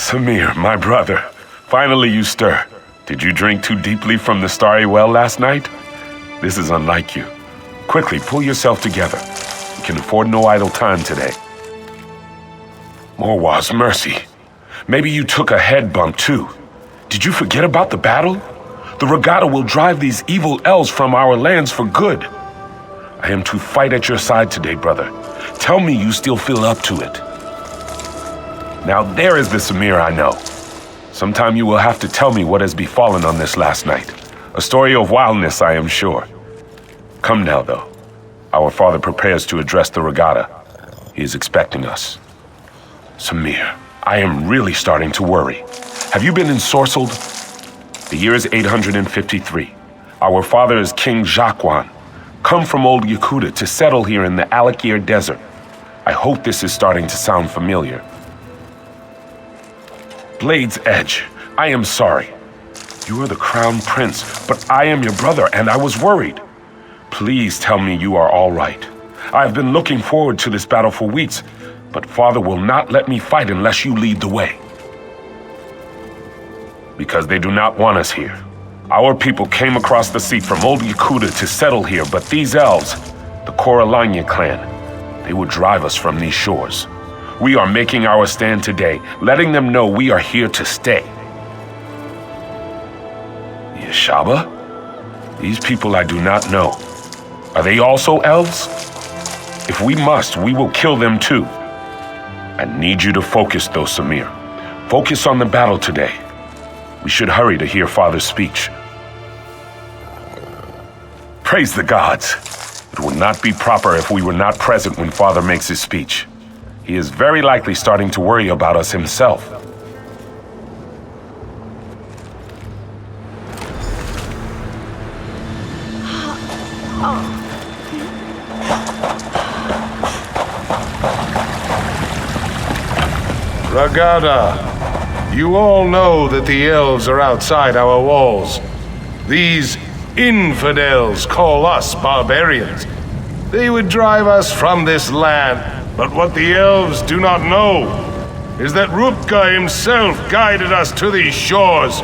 Samir, my brother. Finally you stir. Did you drink too deeply from the starry well last night? This is unlike you. Quickly, pull yourself together. We can afford no idle time today. Morwaz, mercy. Maybe you took a head bump too. Did you forget about the battle? The regatta will drive these evil elves from our lands for good. I am to fight at your side today, brother. Tell me you still feel up to it. Now there is the Samir I know. Sometime you will have to tell me what has befallen on this last night. A story of wildness, I am sure. Come now, though. Our father prepares to address the regatta. He is expecting us. Samir, I am really starting to worry. Have you been ensorcelled? The year is 853. Our father is King Jacquan, come from old Yakuta to settle here in the Alakir Desert. I hope this is starting to sound familiar. Blade's Edge, I am sorry. You are the crown prince, but I am your brother, and I was worried. Please tell me you are all right. I have been looking forward to this battle for weeks, but father will not let me fight unless you lead the way. Because they do not want us here. Our people came across the sea from old Yakuta to settle here, but these elves, the Koralanya clan, they would drive us from these shores. We are making our stand today, letting them know we are here to stay. Yashaba? These people I do not know. Are they also elves? If we must, we will kill them too. I need you to focus though, Samir. Focus on the battle today. We should hurry to hear Father's speech. Praise the gods. It would not be proper if we were not present when Father makes his speech. He is very likely starting to worry about us himself. Ragada, you all know that the elves are outside our walls. These infidels call us barbarians. They would drive us from this land. But what the elves do not know is that Rupka himself guided us to these shores.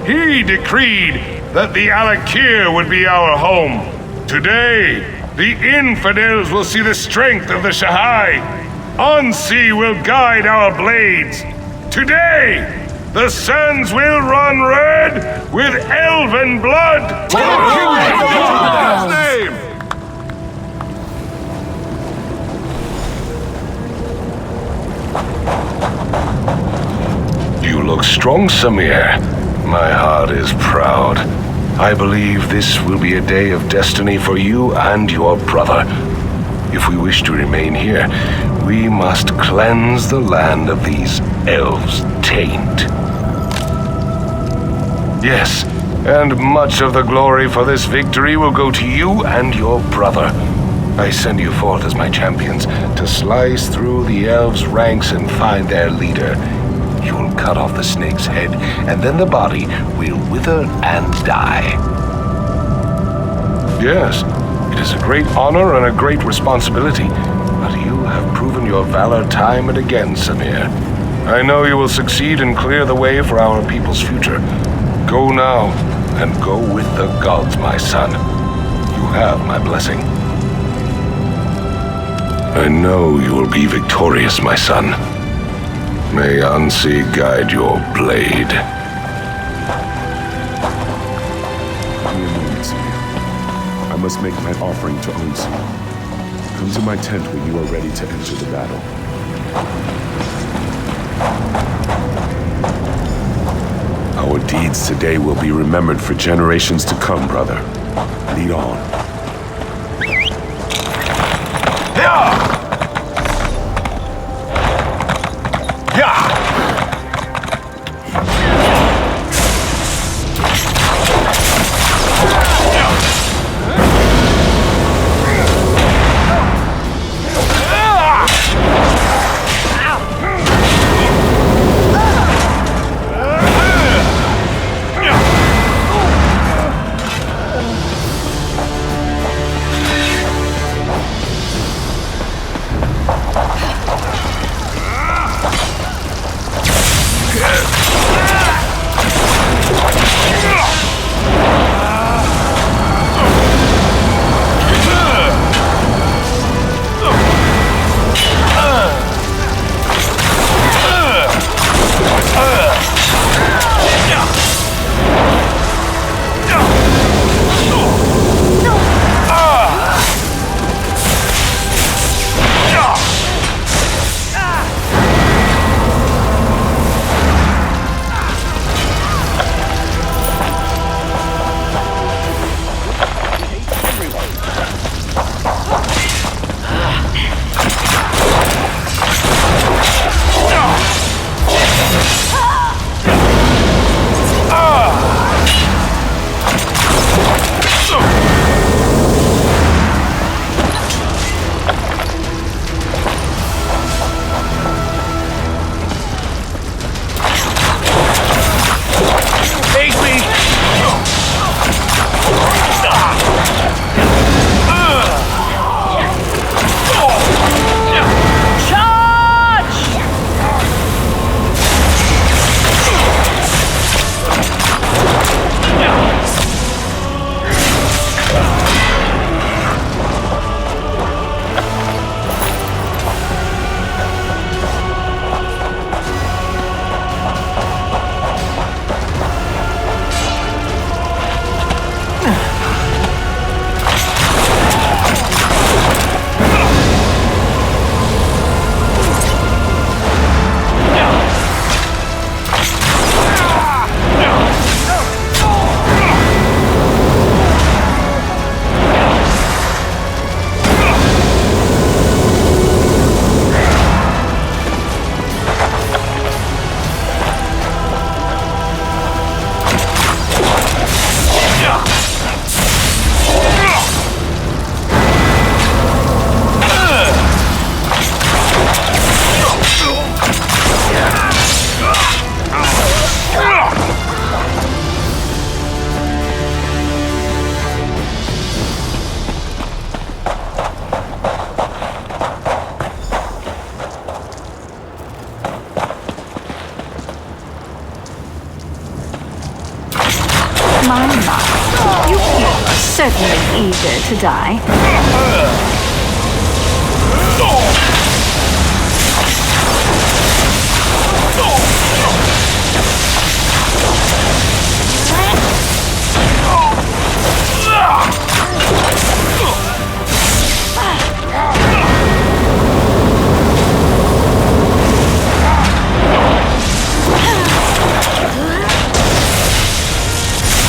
He decreed that the Alakir would be our home. Today, the infidels will see the strength of the Shahai. Ansi will guide our blades. Today, the sands will run red with elven blood. Name. You look strong, Samir. My heart is proud. I believe this will be a day of destiny for you and your brother. If we wish to remain here, we must cleanse the land of these elves' taint. Yes, and much of the glory for this victory will go to you and your brother. I send you forth as my champions to slice through the elves' ranks and find their leader. You will cut off the snake's head, and then the body will wither and die. Yes, it is a great honor and a great responsibility, but you have proven your valor time and again, Samir. I know you will succeed and clear the way for our people's future. Go now, and go with the gods, my son. You have my blessing. I know you will be victorious, my son. May Ansi guide your blade. I must make my offering to Ansi. Come to my tent when you are ready to enter the battle. Our deeds today will be remembered for generations to come, brother. Lead on. certainly eager to die.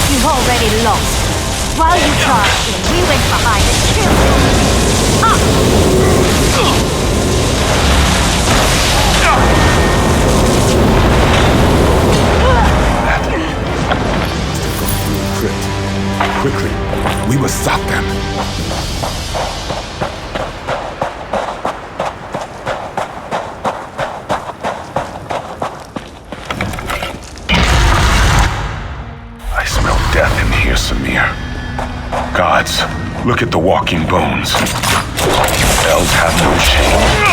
You've already lost. While you charged in, we went behind and killed you. Quickly, we must stop them. I smell death in here, Samir. Gods, look at the walking bones. Elves have no shame.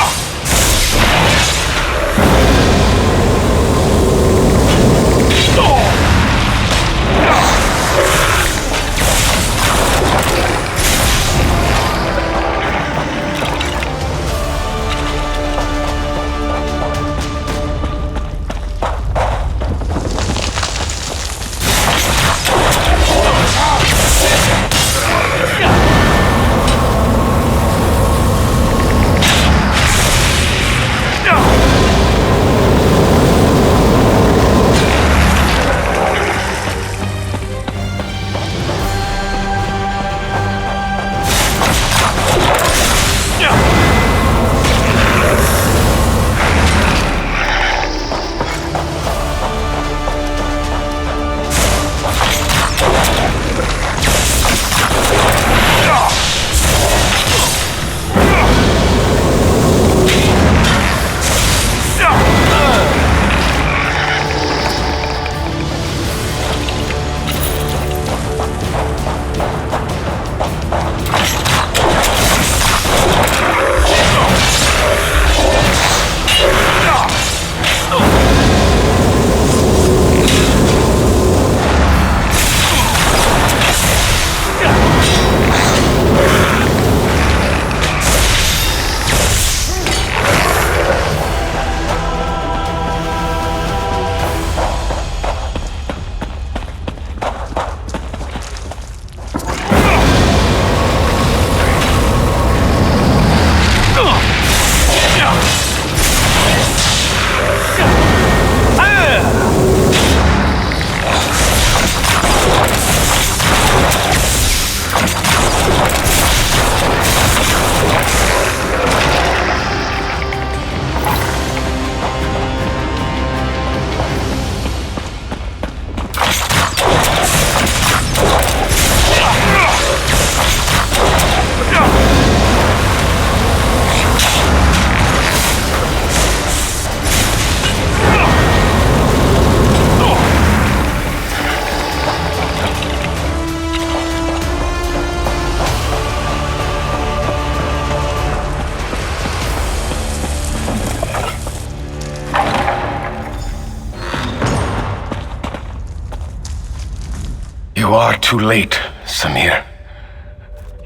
You are too late, Samir.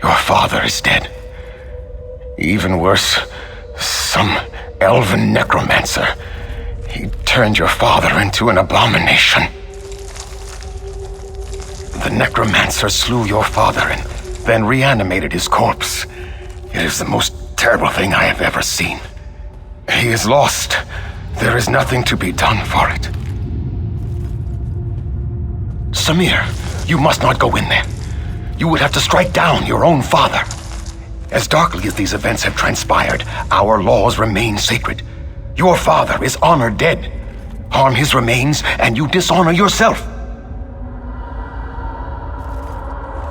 Your father is dead. Even worse, some elven necromancer. He turned your father into an abomination. The necromancer slew your father and then reanimated his corpse. It is the most terrible thing I have ever seen. He is lost. There is nothing to be done for it. Samir, you must not go in there. You would have to strike down your own father. As darkly as these events have transpired, our laws remain sacred. Your father is honored dead. Harm his remains, and you dishonor yourself.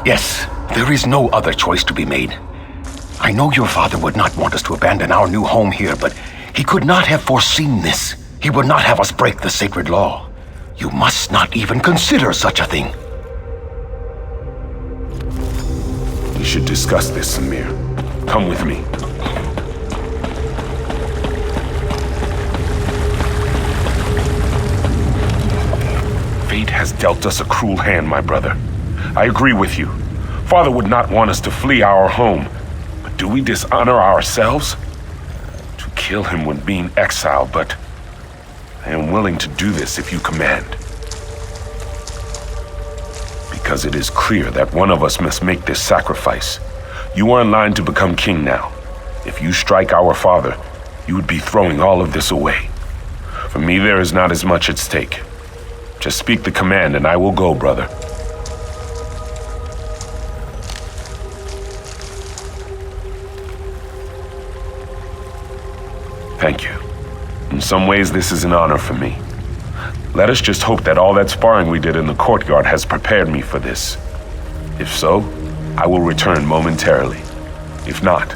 Yes, there is no other choice to be made. I know your father would not want us to abandon our new home here, but he could not have foreseen this. He would not have us break the sacred law. You must not even consider such a thing. We should discuss this, Samir. Come with me. Fate has dealt us a cruel hand, my brother. I agree with you. Father would not want us to flee our home. But do we dishonor ourselves? To kill him would mean exile, but I am willing to do this if you command. Because it is clear that one of us must make this sacrifice. You are in line to become king now. If you strike our father, you would be throwing all of this away. For me, there is not as much at stake. Just speak the command and I will go, brother. Thank you. In some ways, this is an honor for me. Let us just hope that all that sparring we did in the courtyard has prepared me for this. If so, I will return momentarily. If not,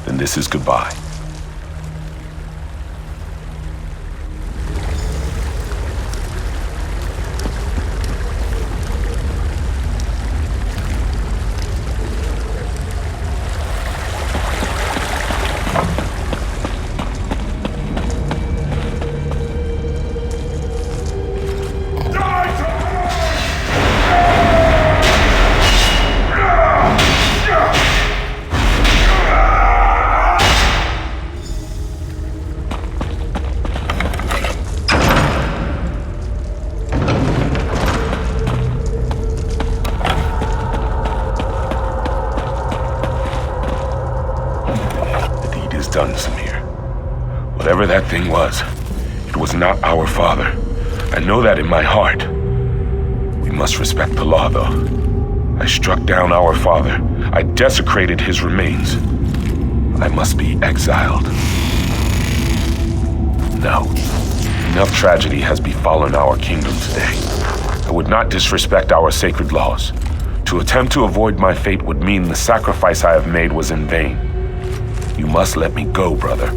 then this is goodbye. Done, Samir. Whatever that thing was, it was not our father. I know that in my heart. We must respect the law, though. I struck down our father. I desecrated his remains. I must be exiled. No. Enough tragedy has befallen our kingdom today. I would not disrespect our sacred laws. To attempt to avoid my fate would mean the sacrifice I have made was in vain. You must let me go, brother.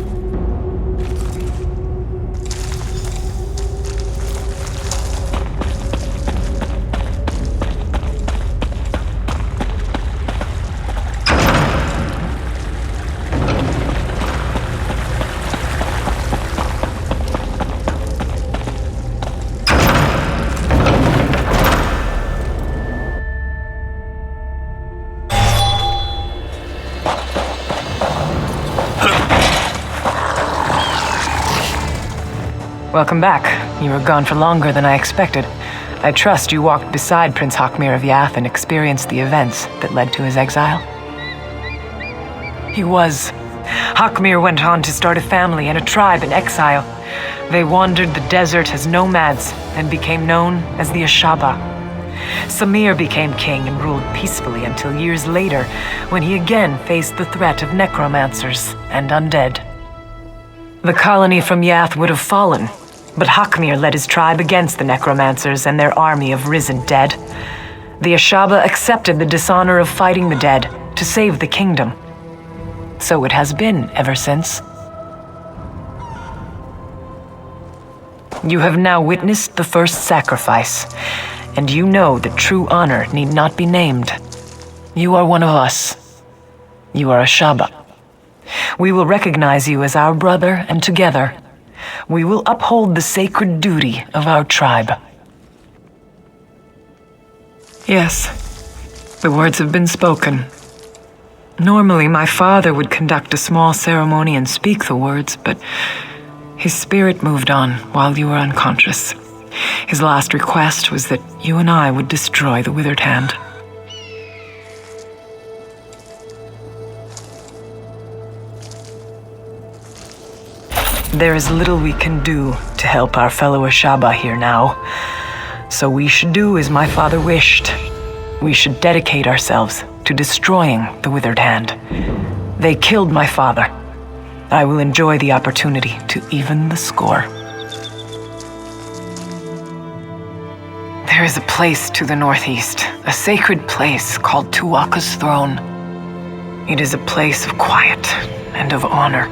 Welcome back. You were gone for longer than I expected. I trust you walked beside Prince Hakmir of Yath and experienced the events that led to his exile. Hakmir went on to start a family and a tribe in exile. They wandered the desert as nomads and became known as the Ashaba. Samir became king and ruled peacefully until years later, when he again faced the threat of necromancers and undead. The colony from Yath would have fallen, but Hakmir led his tribe against the necromancers and their army of risen dead. The Ashaba accepted the dishonor of fighting the dead to save the kingdom. So it has been ever since. You have now witnessed the first sacrifice, and you know that true honor need not be named. You are one of us. You are Ashaba. We will recognize you as our brother, and together, we will uphold the sacred duty of our tribe. Yes, the words have been spoken. Normally, my father would conduct a small ceremony and speak the words, but his spirit moved on while you were unconscious. His last request was that you and I would destroy the Withered Hand. There is little we can do to help our fellow Ashaba here now. So we should do as my father wished. We should dedicate ourselves to destroying the Withered Hand. They killed my father. I will enjoy the opportunity to even the score. There is a place to the northeast, a sacred place called Tuwaka's Throne. It is a place of quiet and of honor.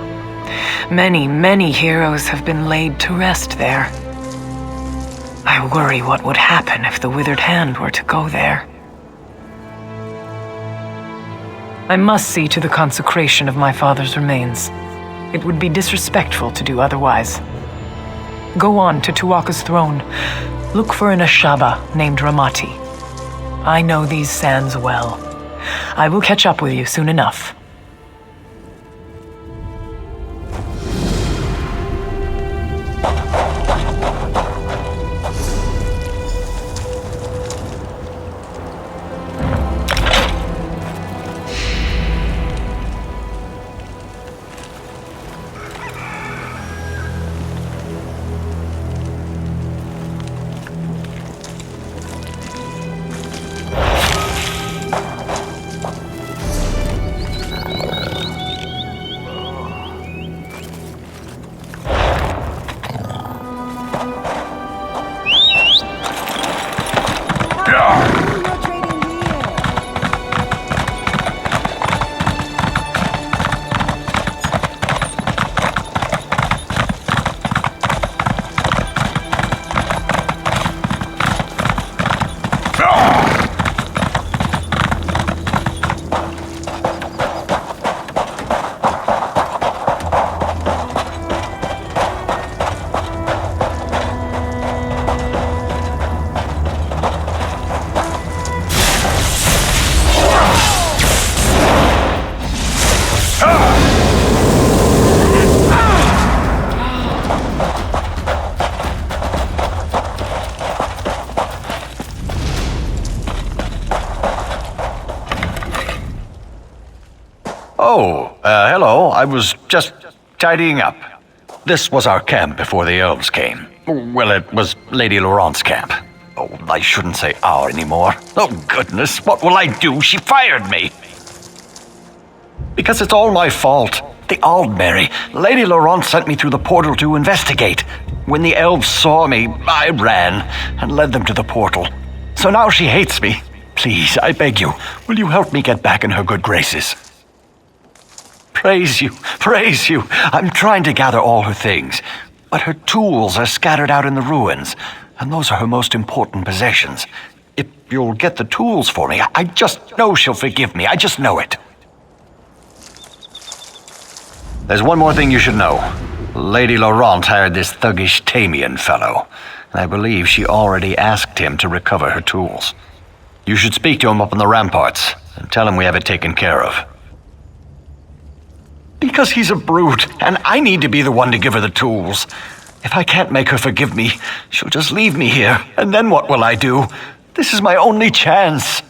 Many, many heroes have been laid to rest there. I worry what would happen if the Withered Hand were to go there. I must see to the consecration of my father's remains. It would be disrespectful to do otherwise. Go on to Tuwaka's Throne. Look for an Ashaba named Ramati. I know these sands well. I will catch up with you soon enough. Hello. I was just tidying up. This was our camp before the elves came. Well, it was Lady Laurent's camp. Oh, I shouldn't say our anymore. Oh, goodness, what will I do? She fired me. Because it's all my fault. The Aldmeri. Lady Laurent sent me through the portal to investigate. When the elves saw me, I ran and led them to the portal. So now she hates me. Please, I beg you, will you help me get back in her good graces? Praise you, praise you. I'm trying to gather all her things, but her tools are scattered out in the ruins, and those are her most important possessions. If you'll get the tools for me, I just know she'll forgive me. I just know it. There's one more thing you should know. Lady Laurent hired this thuggish Tamian fellow, and I believe she already asked him to recover her tools. You should speak to him up on the ramparts and tell him we have it taken care of. Because he's a brute, and I need to be the one to give her the tools. If I can't make her forgive me, she'll just leave me here, and then what will I do? This is my only chance.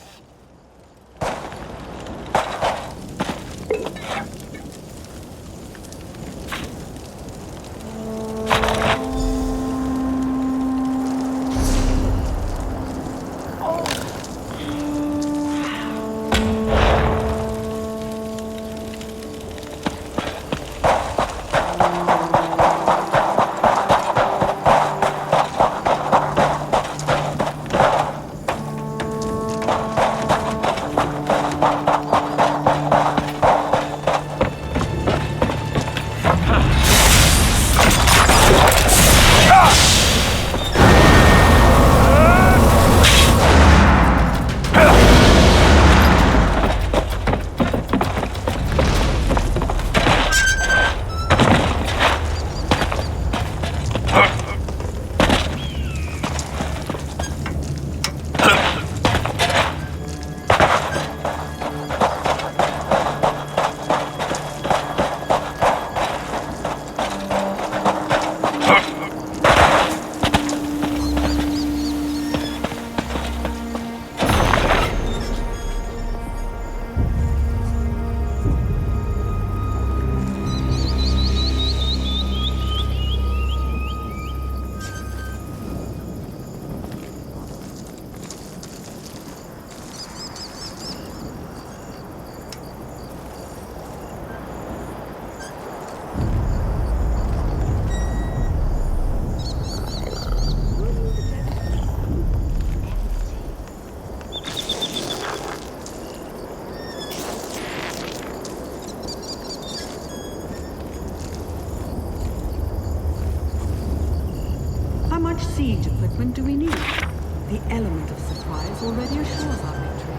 Siege equipment do we need? The element of surprise already assures our victory.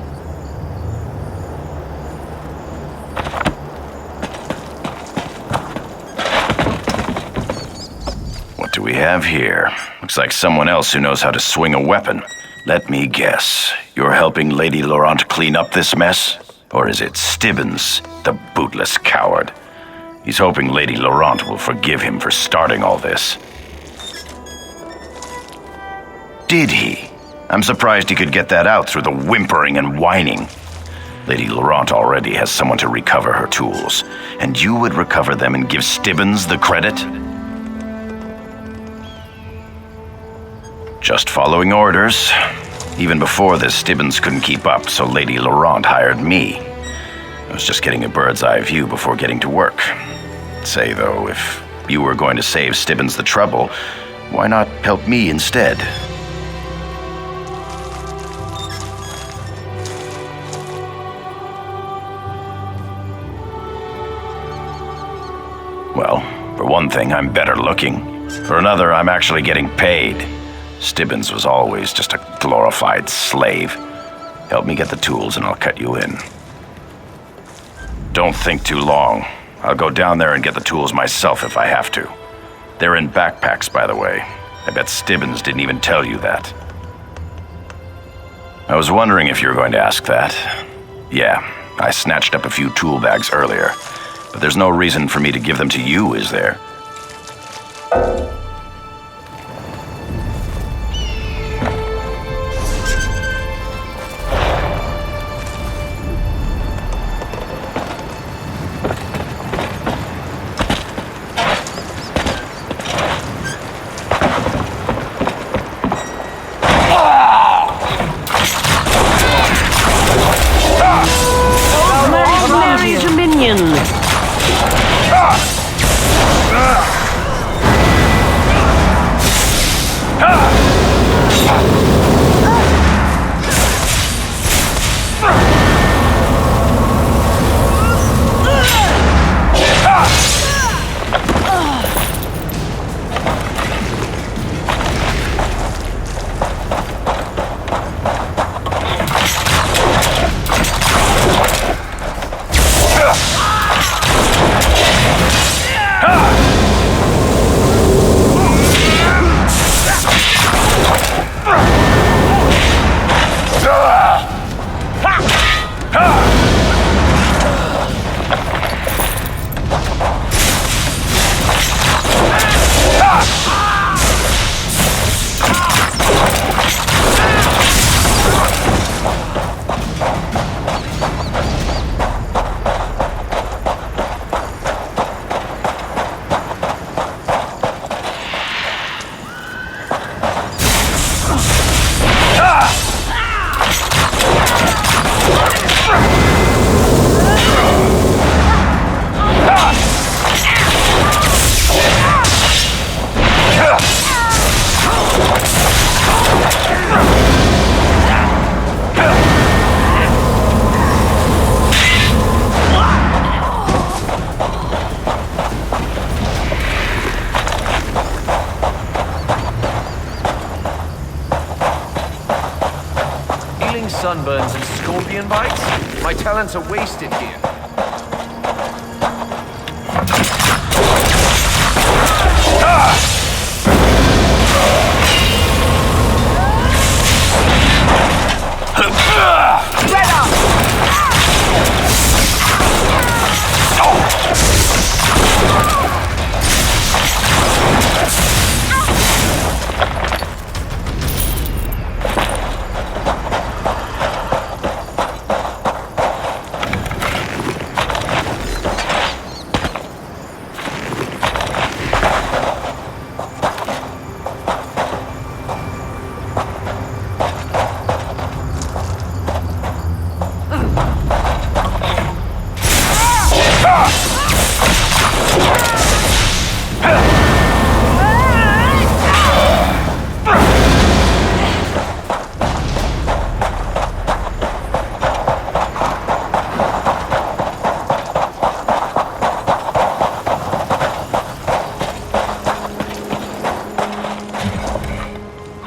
What do we have here? Looks like someone else who knows how to swing a weapon. Let me guess. You're helping Lady Laurent clean up this mess? Or is it Stibbons, the bootless coward? He's hoping Lady Laurent will forgive him for starting all this. Did he? I'm surprised he could get that out through the whimpering and whining. Lady Laurent already has someone to recover her tools, and you would recover them and give Stibbons the credit? Just following orders. Even before this, Stibbons couldn't keep up, so Lady Laurent hired me. I was just getting a bird's eye view before getting to work. Say, though, if you were going to save Stibbons the trouble, why not help me instead? Well, for one thing, I'm better looking. For another, I'm actually getting paid. Stibbons was always just a glorified slave. Help me get the tools and I'll cut you in. Don't think too long. I'll go down there and get the tools myself if I have to. They're in backpacks, by the way. I bet Stibbons didn't even tell you that. I was wondering if you were going to ask that. Yeah, I snatched up a few tool bags earlier. But there's no reason for me to give them to you, is there? Mary's a minion. Sunburns and scorpion bites? My talents are wasted here.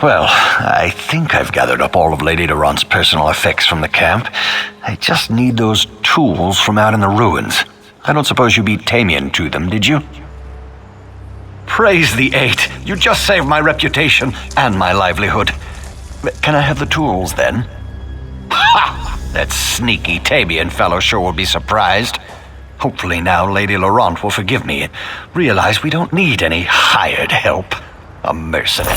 Well, I think I've gathered up all of Lady Laurent's personal effects from the camp. I just need those tools from out in the ruins. I don't suppose you beat Tamian to them, did you? Praise the Eight! You just saved my reputation and my livelihood. Can I have the tools, then? Ha! That sneaky Tabian fellow sure will be surprised. Hopefully now Lady Laurent will forgive me and realize we don't need any hired help. A mercenary.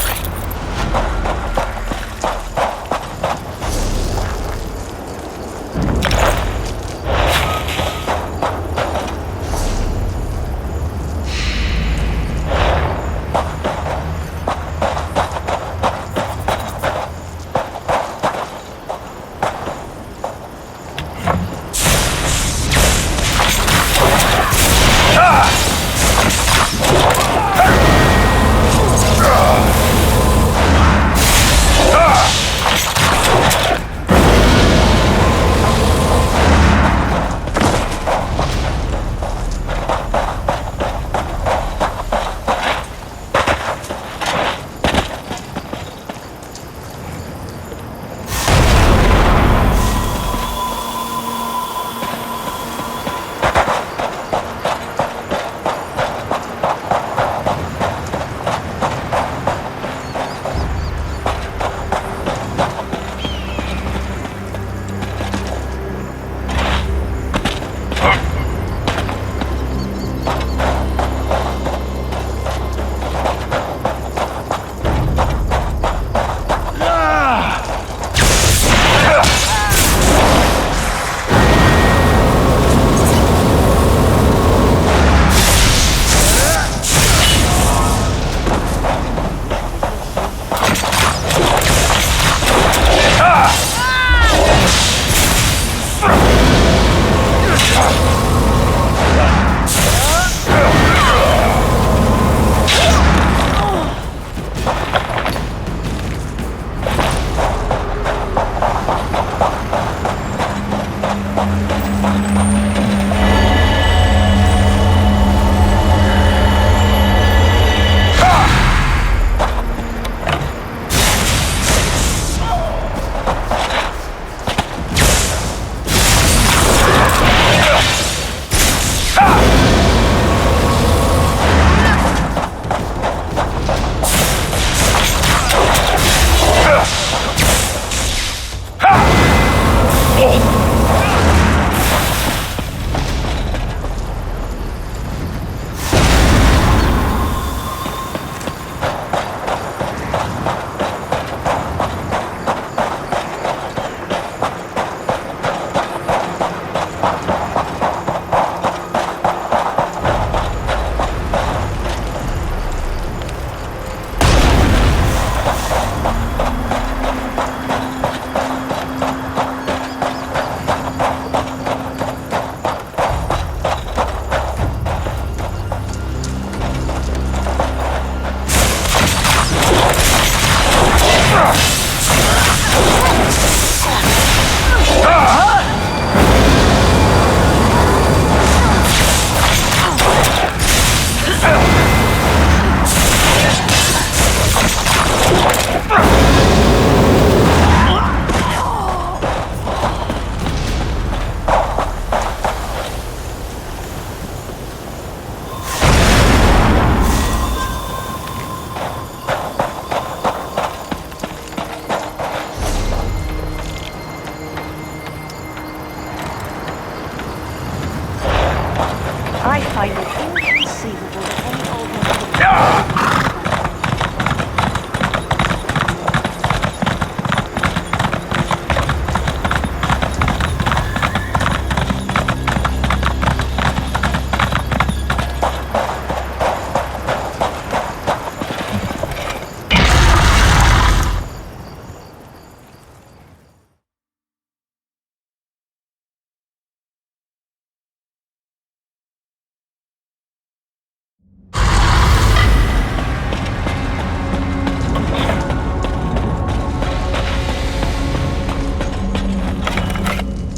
I find it inconceivable that any old man would...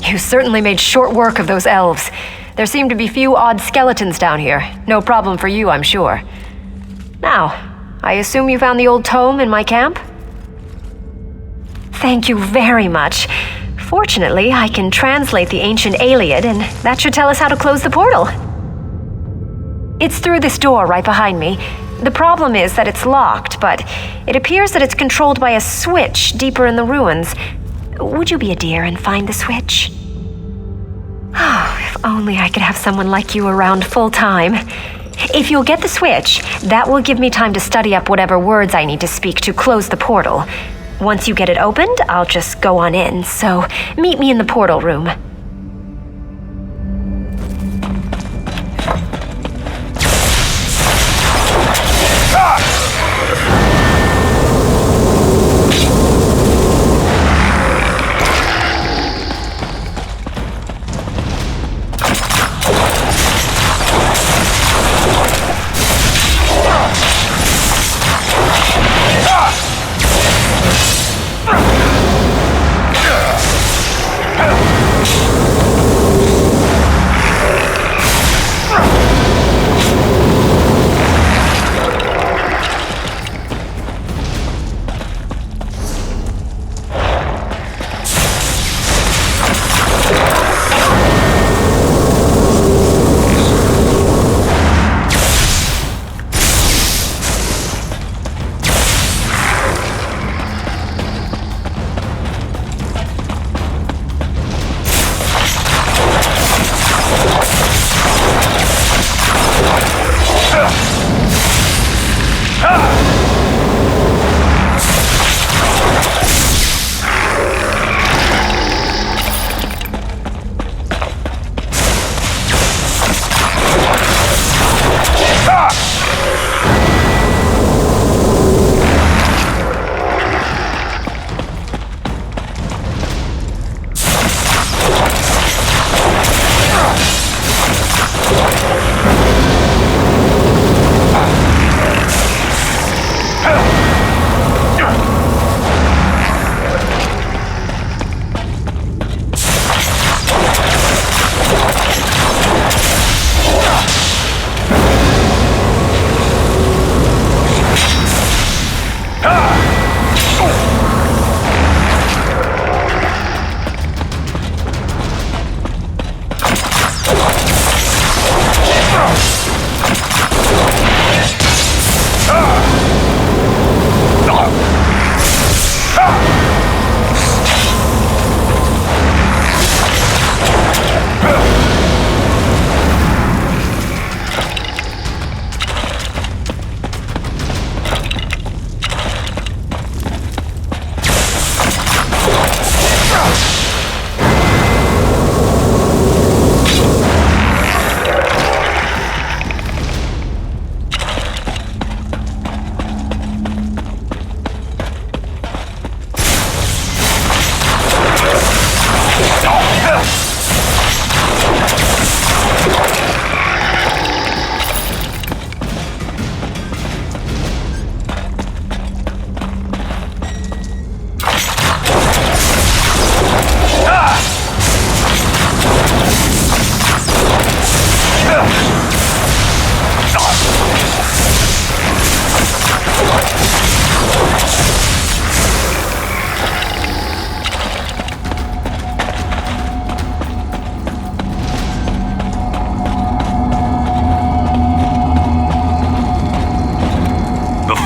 You certainly made short work of those elves. There seem to be few odd skeletons down here. No problem for you, I'm sure. Now, I assume you found the old tome in my camp? Thank you very much. Fortunately, I can translate the ancient Iliad, and that should tell us how to close the portal. It's through this door right behind me. The problem is that it's locked, but it appears that it's controlled by a switch deeper in the ruins. Would you be a dear and find the switch? Oh, if only I could have someone like you around full time. If you'll get the switch, that will give me time to study up whatever words I need to speak to close the portal. Once you get it opened, I'll just go on in, so meet me in the portal room.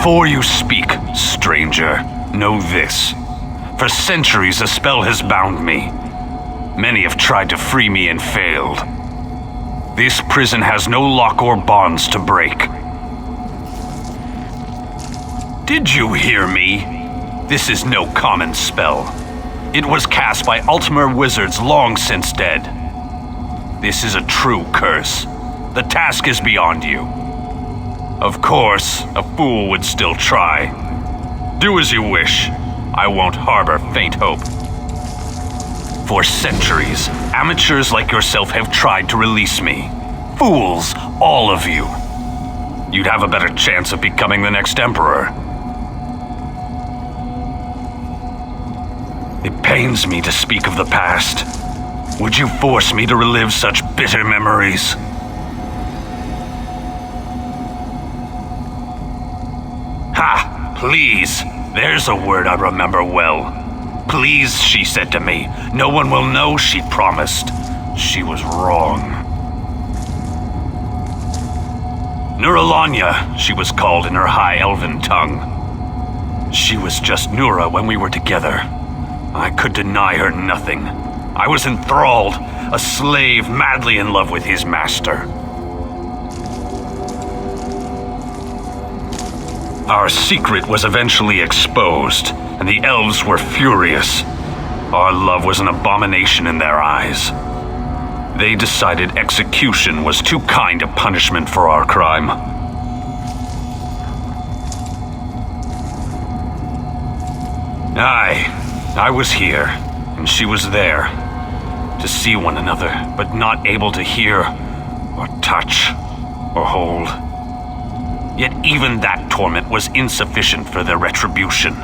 Before you speak, stranger, know this. For centuries, a spell has bound me. Many have tried to free me and failed. This prison has no lock or bonds to break. Did you hear me? This is no common spell. It was cast by Ultimate wizards long since dead. This is a true curse. The task is beyond you. Of course, a fool would still try. Do as you wish. I won't harbor faint hope. For centuries, amateurs like yourself have tried to release me. Fools, all of you. You'd have a better chance of becoming the next emperor. It pains me to speak of the past. Would you force me to relive such bitter memories? Ha! Please! There's a word I remember well. Please, she said to me. No one will know, she promised. She was wrong. Nuralanya, she was called in her high elven tongue. She was just Nura when we were together. I could deny her nothing. I was enthralled, a slave madly in love with his master. Our secret was eventually exposed, and the elves were furious. Our love was an abomination in their eyes. They decided execution was too kind a punishment for our crime. I was here, and she was there, to see one another, but not able to hear, or touch, or hold. Yet even that torment was insufficient for their retribution.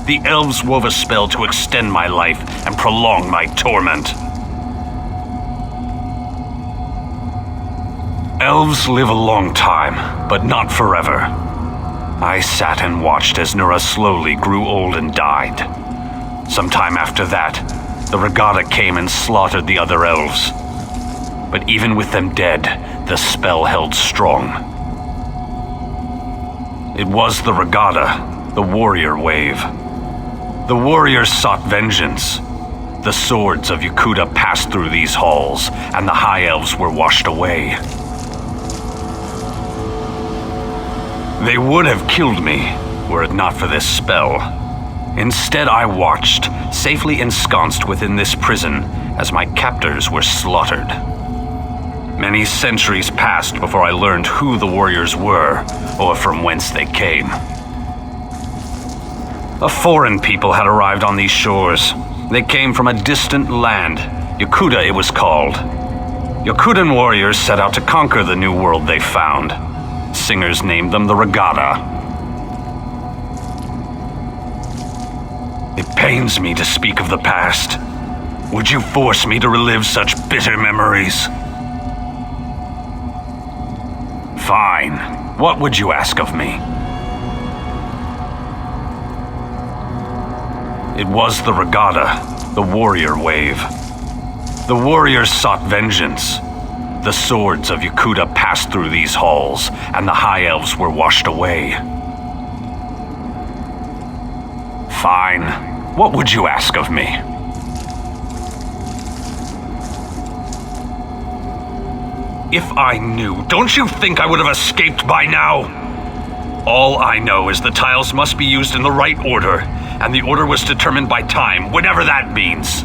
The elves wove a spell to extend my life and prolong my torment. Elves live a long time, but not forever. I sat and watched as Nura slowly grew old and died. Sometime after that, the Regatta came and slaughtered the other elves. But even with them dead, the spell held strong. It was the Regatta, the warrior wave. The warriors sought vengeance. The swords of Yakuta passed through these halls, and the high elves were washed away. They would have killed me, were it not for this spell. Instead, I watched, safely ensconced within this prison, as my captors were slaughtered. Many centuries passed before I learned who the warriors were, or from whence they came. A foreign people had arrived on these shores. They came from a distant land, Yakuta it was called. Yakutan warriors set out to conquer the new world they found. Singers named them the Regatta. It pains me to speak of the past. Would you force me to relive such bitter memories? Fine. What would you ask of me? It was the Regatta, the warrior wave. The warriors sought vengeance. The swords of Yakuta passed through these halls, and the high elves were washed away. Fine. What would you ask of me? If I knew, don't you think I would have escaped by now? All I know is the tiles must be used in the right order, and the order was determined by time, whatever that means.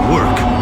work.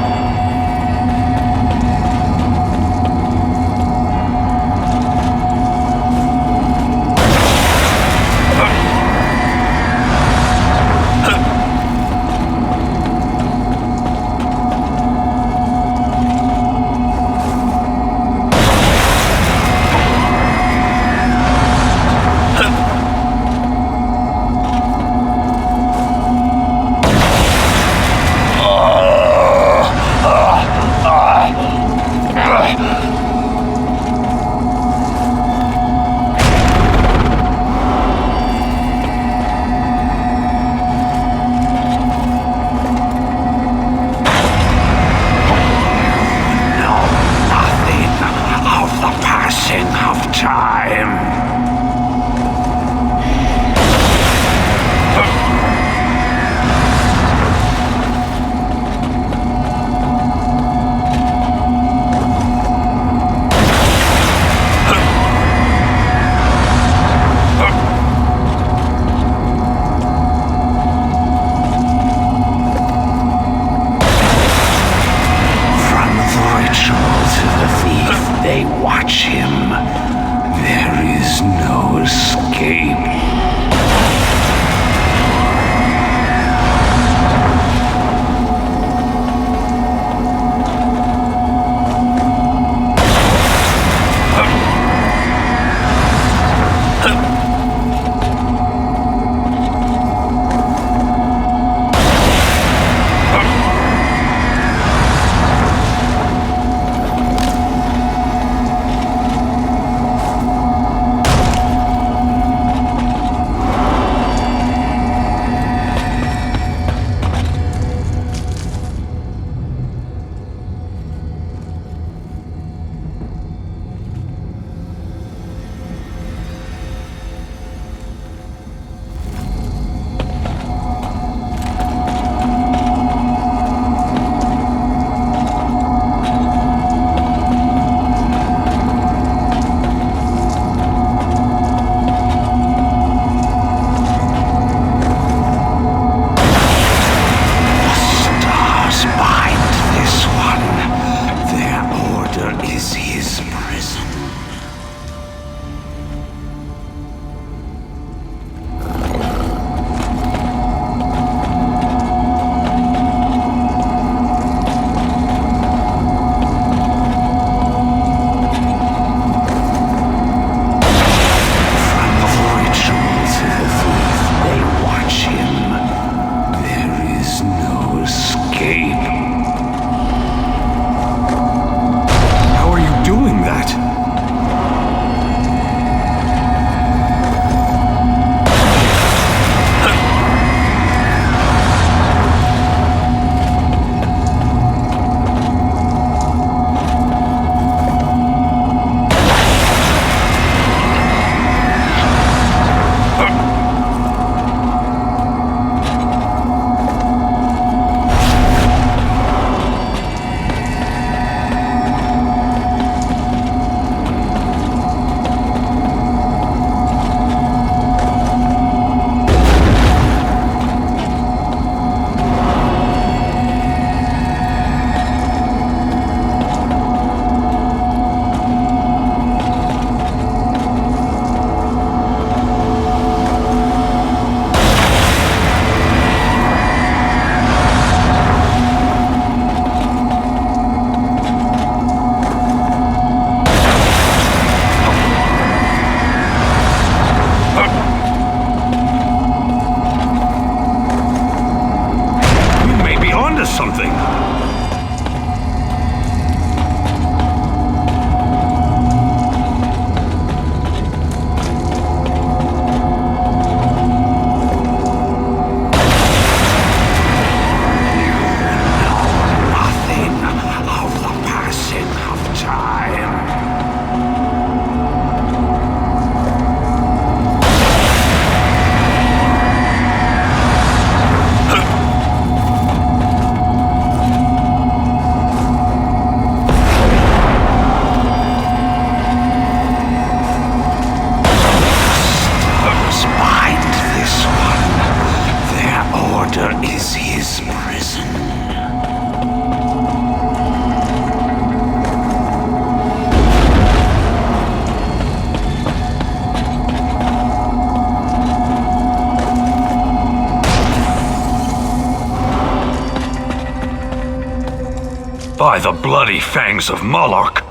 By the bloody fangs of Moloch!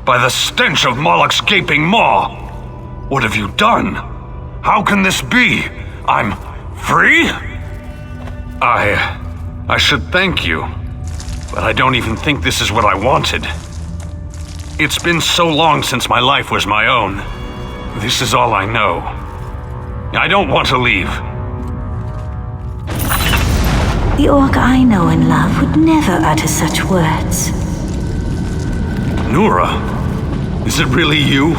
By the stench of Moloch's gaping maw! What have you done? How can this be? I'm free? I should thank you, but I don't even think this is what I wanted. It's been so long since my life was my own. This is all I know. I don't want to leave. The orc I know and love would never utter such words. Nura, is it really you?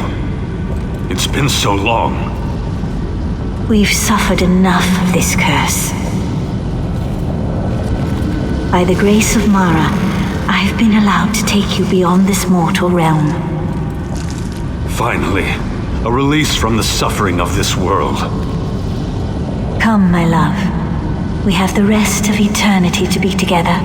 It's been so long. We've suffered enough of this curse. By the grace of Mara, I have been allowed to take you beyond this mortal realm. Finally, a release from the suffering of this world. Come, my love. We have the rest of eternity to be together.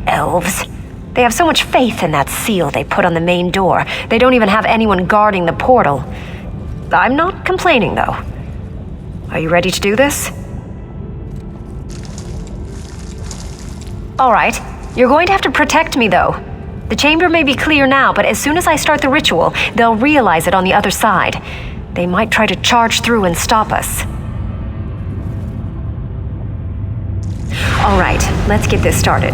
Elves. They have so much faith in that seal they put on the main door. They don't even have anyone guarding the portal. I'm not complaining, though. Are you ready to do this? All right. You're going to have to protect me, though. The chamber may be clear now, but as soon as I start the ritual, they'll realize it on the other side. They might try to charge through and stop us. All right, let's get this started.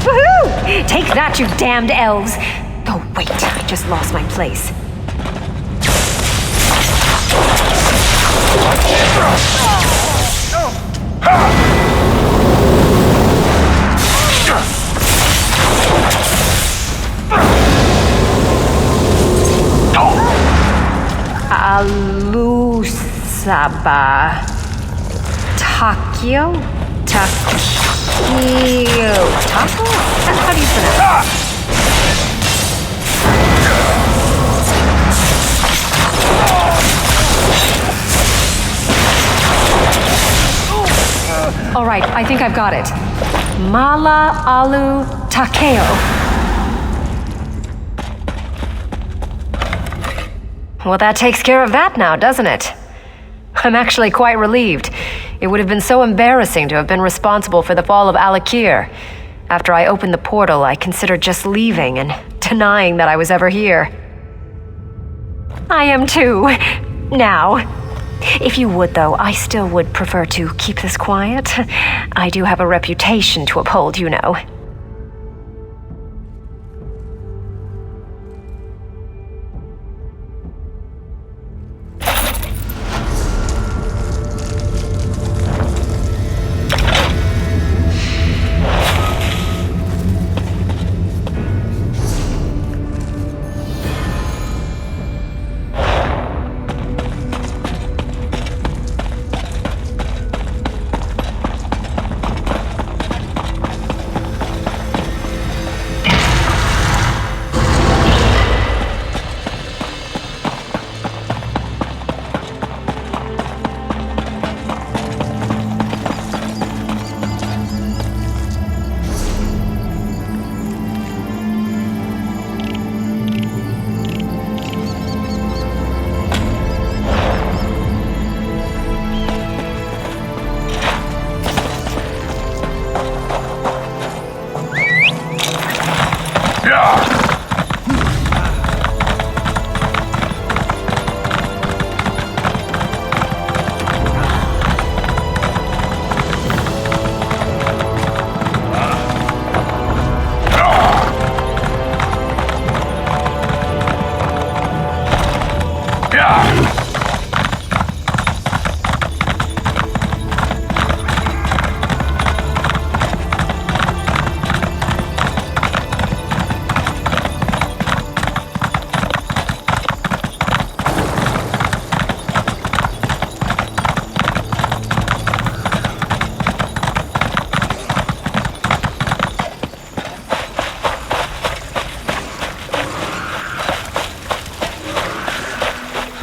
Woohoo! Take that, you damned elves! Oh, wait, I just lost my place. Alusaba. Takio? Takio. Taco? How do you pronounce it? All right, I think I've got it. Mala alu takeo. Well, that takes care of that now, doesn't it? I'm actually quite relieved. It would have been so embarrassing to have been responsible for the fall of Alakir. After I opened the portal, I considered just leaving and denying that I was ever here. I am too. Now. If you would, though, I still would prefer to keep this quiet. I do have a reputation to uphold, you know.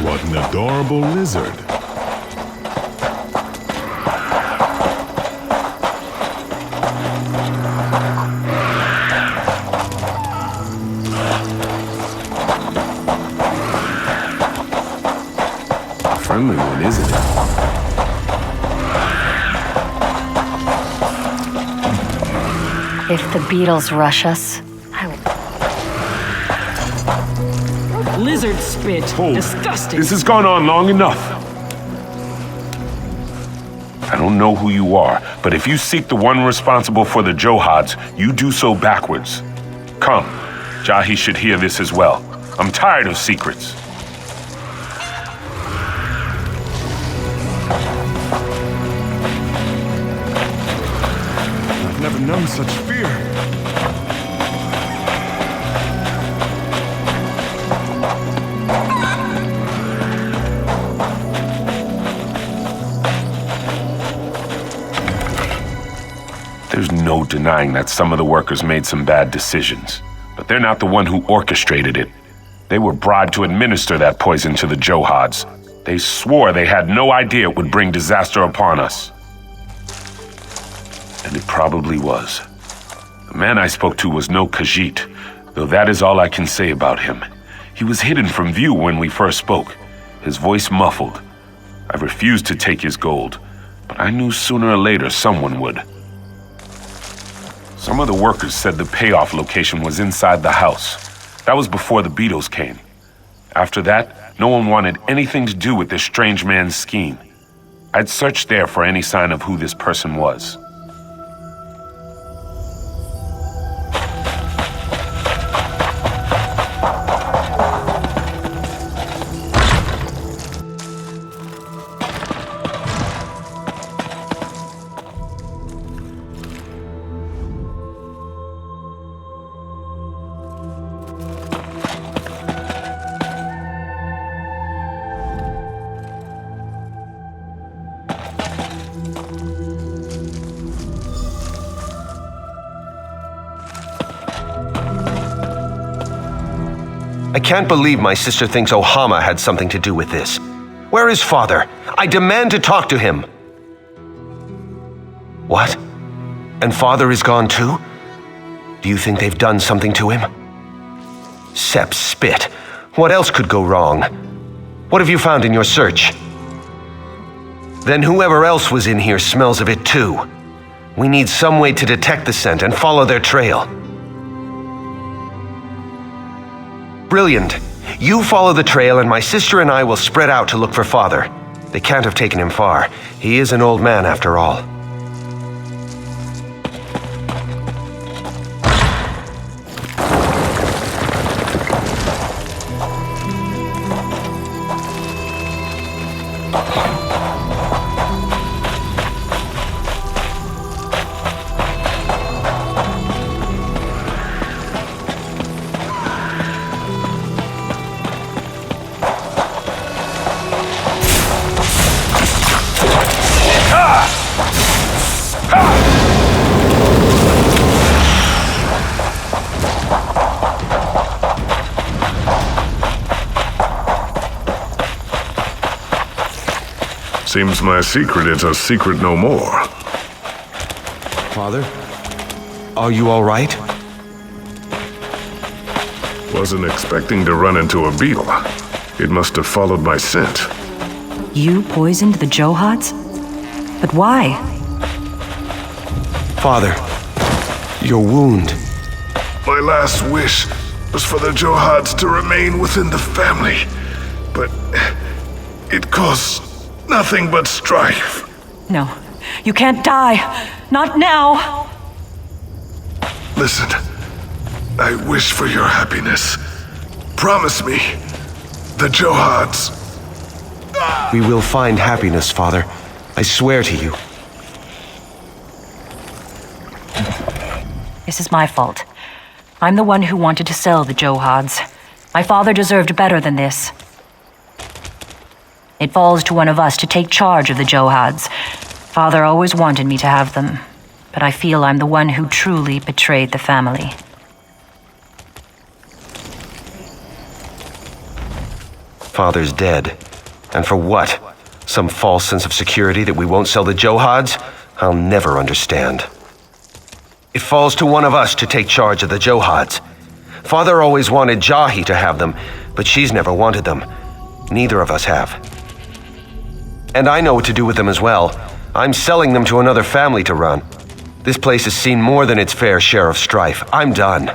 What an adorable lizard. A friendly one, isn't it? If the beetles rush us, I will... Lizard spit. Hold. Disgusting. This has gone on long enough. I don't know who you are, but if you seek the one responsible for the Johads, you do so backwards. Come, Jahi should hear this as well. I'm tired of secrets. I've never known such fear. There's no denying that some of the workers made some bad decisions, but they're not the one who orchestrated it. They were bribed to administer that poison to the Johads. They swore they had no idea it would bring disaster upon us. And it probably was. The man I spoke to was no Khajiit, though that is all I can say about him. He was hidden from view when we first spoke, his voice muffled. I refused to take his gold, but I knew sooner or later someone would. Some of the workers said the payoff location was inside the house. That was before the beetles came. After that, no one wanted anything to do with this strange man's scheme. I'd searched there for any sign of who this person was. I can't believe my sister thinks Ohama had something to do with this. Where is father? I demand to talk to him. What? And father is gone too? Do you think they've done something to him? Sepp spit. What else could go wrong? What have you found in your search? Then whoever else was in here smells of it too. We need some way to detect the scent and follow their trail. Brilliant. You follow the trail and my sister and I will spread out to look for father. They can't have taken him far. He is an old man after all. Seems my secret is a secret no more. Father, are you all right? Wasn't expecting to run into a beetle. It must have followed my scent. You poisoned the Johads? But why? Father, your wound. My last wish was for the Johads to remain within the family. But it caused nothing but strife. No, you can't die. Not now. Listen, I wish for your happiness. Promise me, the Johads. We will find happiness, Father. I swear to you. This is my fault. I'm the one who wanted to sell the Johads. My father deserved better than this. It falls to one of us to take charge of the Johads. Father always wanted me to have them, but I feel I'm the one who truly betrayed the family. Father's dead. And for what? Some false sense of security that we won't sell the Johads? I'll never understand. It falls to one of us to take charge of the Johads. Father always wanted Jahi to have them, but she's never wanted them. Neither of us have. And I know what to do with them as well. I'm selling them to another family to run. This place has seen more than its fair share of strife. I'm done.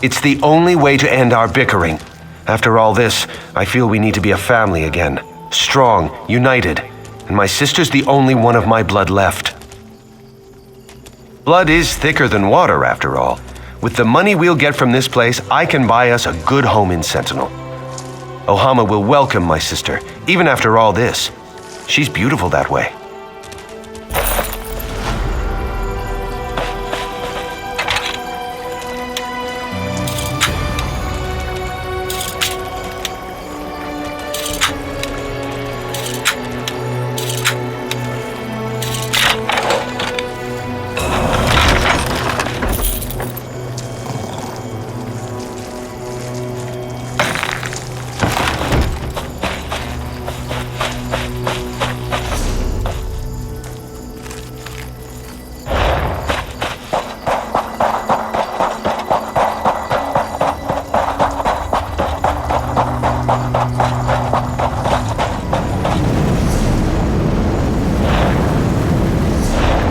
It's the only way to end our bickering. After all this, I feel we need to be a family again. Strong, united. And my sister's the only one of my blood left. Blood is thicker than water, after all. With the money we'll get from this place, I can buy us a good home in Sentinel. Ohama will welcome my sister, even after all this. She's beautiful that way.